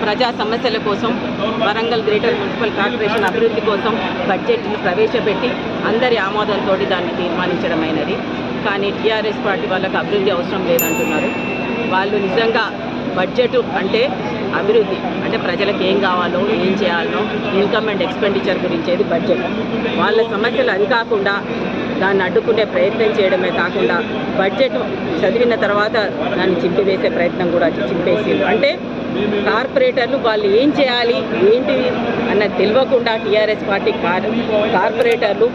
ప్రజా సమస్యల కోసం వరంగల్ గ్రేటర్ మున్సిపల్ కార్పొరేషన్ అభివృద్ధి కోసం బడ్జెట్ను ప్రవేశపెట్టి అందరి ఆమోదంతో దాన్ని తీర్మానించడమైనది. కానీ టీఆర్ఎస్ పార్టీ వాళ్ళకు అభివృద్ధి అవసరం లేదంటున్నారు. వాళ్ళు నిజంగా బడ్జెట్ అంటే అభివృద్ధి అంటే ప్రజలకు ఏం కావాలో ఏం చేయాలో ఇన్కమ్ అండ్ ఎక్స్పెండిచర్ గురించేది బడ్జెట్. వాళ్ళ సమస్యలు అది కాకుండా దాన్ని అడ్డుకునే ప్రయత్నం చేయడమే కాకుండా బడ్జెట్ చదివిన తర్వాత దాన్ని చింపివేసే ప్రయత్నం కూడా చింపేసింది. అంటే కార్పొరేటర్లు వాళ్ళు ఏం చేయాలి ఏంటిది అన్నది తెలియకుండా టీఆర్ఎస్ పార్టీ కార్పొరేటర్లు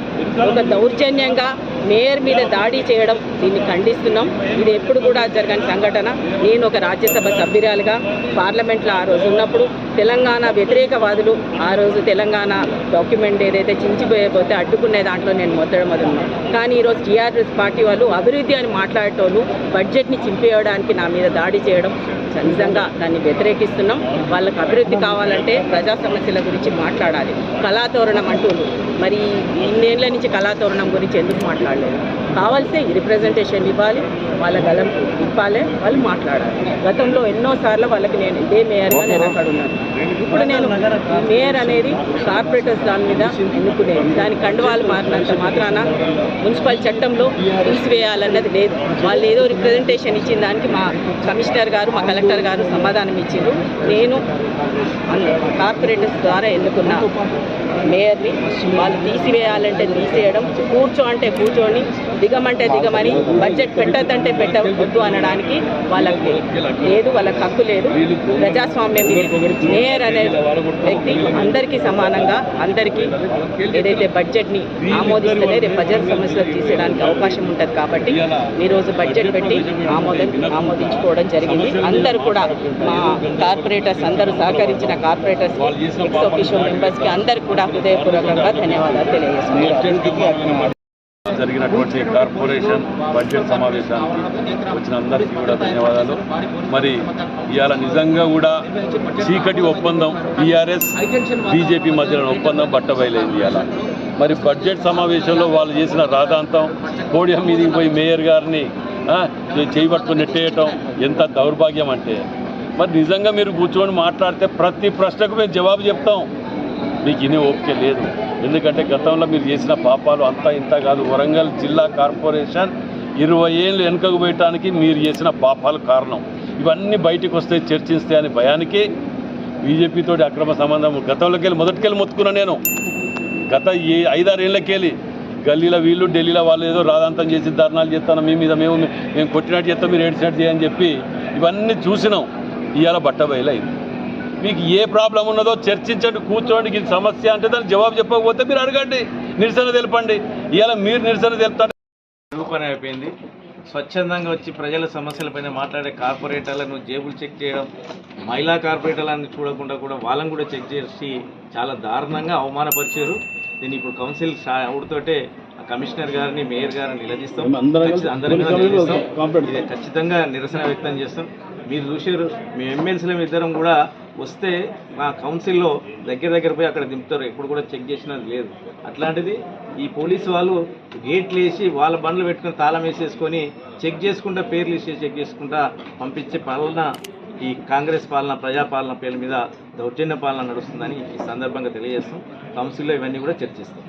ఒక దౌర్జన్యంగా మేయర్ మీద దాడి చేయడం దీన్ని ఖండిస్తున్నాం. ఇది ఎప్పుడు కూడా జరగని సంఘటన. నేను ఒక రాజ్యసభ సభ్యురాలుగా పార్లమెంట్లో ఆ రోజు ఉన్నప్పుడు తెలంగాణ వ్యతిరేకవాదులు ఆ రోజు తెలంగాణ డాక్యుమెంట్ ఏదైతే చించిపోయబోతే అడ్డుకునే దాంట్లో నేను మొదలున్నాను. కానీ ఈరోజు టీఆర్ఎస్ పార్టీ వాళ్ళు అభివృద్ధి అని మాట్లాడేటోళ్ళు బడ్జెట్ని చింపేయడానికి నా మీద దాడి చేయడం నిజంగా దాన్ని వ్యతిరేకిస్తున్నాం. వాళ్ళకి అభివృద్ధి కావాలంటే ప్రజా సమస్యల గురించి మాట్లాడాలి. కళాతోరణం అంటూరు మరి ఇన్నేళ్ల నుంచి కళాతోరణం గురించి ఎందుకు మాట్లాడలేదు? కావాల్సే రిప్రజెంటేషన్ ఇవ్వాలి, వాళ్ళ గలం ఇప్పాలి, వాళ్ళు మాట్లాడాలి. గతంలో ఎన్నోసార్లు వాళ్ళకి నేను ఇదే మేయర్గా నేను అక్కడ ఉన్నాను. ఇప్పుడు నేను మేయర్ అనేది కార్పొరేటర్స్ దాని మీద ఎన్నుకునేది. దాని కండువాలు మారినంత మాత్రాన మున్సిపల్ చట్టంలో తీసివేయాలన్నది లేదు. వాళ్ళు ఏదో రిప్రజెంటేషన్ ఇచ్చిన దానికి మా కమిషనర్ గారు మా కలెక్టర్ గారు సమాధానం ఇచ్చారు. నేను కార్పొరేటర్స్ ద్వారా ఎన్నుకున్న మేయర్ని వాళ్ళు తీసివేయాలంటే తీసేయడం, కూర్చో అంటే కూర్చొని, దిగమంటే దిగమని, బడ్జెట్ పెట్టద్దంటే పెట్టవద్దు అనడానికి వాళ్ళకి లేదు, వాళ్ళకి హక్కు లేదు. ప్రజాస్వామ్యం మేయర్ అనే వ్యక్తి అందరికీ సమానంగా అందరికీ ఏదైతే బడ్జెట్ని ఆమోదిస్తేనే రేపు ప్రజల సమస్యలు తీసేయడానికి అవకాశం ఉంటుంది. కాబట్టి ఈరోజు బడ్జెట్ పెట్టి ఆమోదించుకోవడం జరిగింది. అందరూ కూడా మా కార్పొరేటర్స్ అందరూ సహకరించిన కార్పొరేటర్స్ ఎక్స్ ఆఫీషియో మెంబర్స్కి అందరికీ కూడా హృదయపూర్వకంగా ధన్యవాదాలు తెలియజేస్తున్నాను. జరిగినటువంటి కార్పొరేషన్ బడ్జెట్ సమావేశానికి వచ్చిన అందరికీ కూడా ధన్యవాదాలు. మరి ఇవాళ నిజంగా కూడా చీకటి ఒప్పందం టీఆర్ఎస్ బీజేపీ మధ్యలో ఒప్పందం బట్టబయలైంది. ఇవాళ మరి బడ్జెట్ సమావేశంలో వాళ్ళు చేసిన రాధాంతం, పోడియం మీదకి పోయి మేయర్ గారిని చేయబట్టుకుని నెట్టేయటం ఎంత దౌర్భాగ్యం అంటే, మరి నిజంగా మీరు కూర్చొని మాట్లాడితే ప్రతి ప్రశ్నకు మేము జవాబు చెప్తాం. మీకు ఇనే ఓపిక లేదు. ఎందుకంటే గతంలో మీరు చేసిన పాపాలు అంతా ఇంత కాదు. వరంగల్ జిల్లా కార్పొరేషన్ 20 ఏళ్ళు వెనుకకు పోయటానికి మీరు చేసిన పాపాలు కారణం. ఇవన్నీ బయటకు వస్తే చర్చిస్తే అనే భయానికి బీజేపీతో అక్రమ సంబంధం గతంలోకి వెళ్ళి మొదటికెళ్ళి మొత్తుకున్నా నేను. గత 5-6 ఏళ్ళకెళ్ళి గల్లీలో వీళ్ళు ఢిల్లీలో వాళ్ళు ఏదో రాధాంతం చేసి ధర్నాలు చేస్తాను, మీ మీద మేము కొట్టినట్టు చేస్తాం, మీరు ఏడ్చినట్టు చేయని చెప్పి ఇవన్నీ చూసినాం. ఇవాళ బట్టబయలైంది. మీకు ఏ ప్రాబ్లం ఉన్నదో చర్చించండి, కూర్చోండి. ఇది సమస్య అంటే దానికి జవాబు చెప్పకపోతే మీరు అడగండి, నిరసన తెలపండి. ఇవాళ మీరు నిరసన తెలుపుతారు. పని అయిపోయింది. స్వచ్ఛందంగా వచ్చి ప్రజల సమస్యలపైన మాట్లాడే కార్పొరేటర్లను జేబులు చెక్ చేయడం, మహిళా కార్పొరేటర్లను చూడకుండా కూడా వాళ్ళని కూడా చెక్ చేసి చాలా దారుణంగా అవమానపరిచారు. దీన్ని ఇప్పుడు కౌన్సిల్ అవుడుతోటే కమిషనర్ గారిని మేయర్ గారిని నిలదీస్తాం, ఖచ్చితంగా నిరసన వ్యక్తం చేస్తాం. మీరు చూసారు, మీ ఎమ్మెల్సీల ఇద్దరం కూడా వస్తే మా కౌన్సిల్లో దగ్గర పోయి అక్కడ దింపుతారు, ఎప్పుడు కూడా చెక్ చేసినది లేదు. అట్లాంటిది ఈ పోలీసు వాళ్ళు గేట్లు వేసి వాళ్ళ బండ్లు పెట్టుకుని తాళం వేసేసుకొని చెక్ చేసుకుంటా, పేర్లు ఇచ్చి చెక్ చేసుకుంటా పంపించే పాలన ఈ కాంగ్రెస్ పాలన, ప్రజాపాలన పేర్ల మీద దౌర్జన్య పాలన నడుస్తుందని ఈ సందర్భంగా తెలియజేస్తాం. కౌన్సిల్లో ఇవన్నీ కూడా చర్చిస్తాం.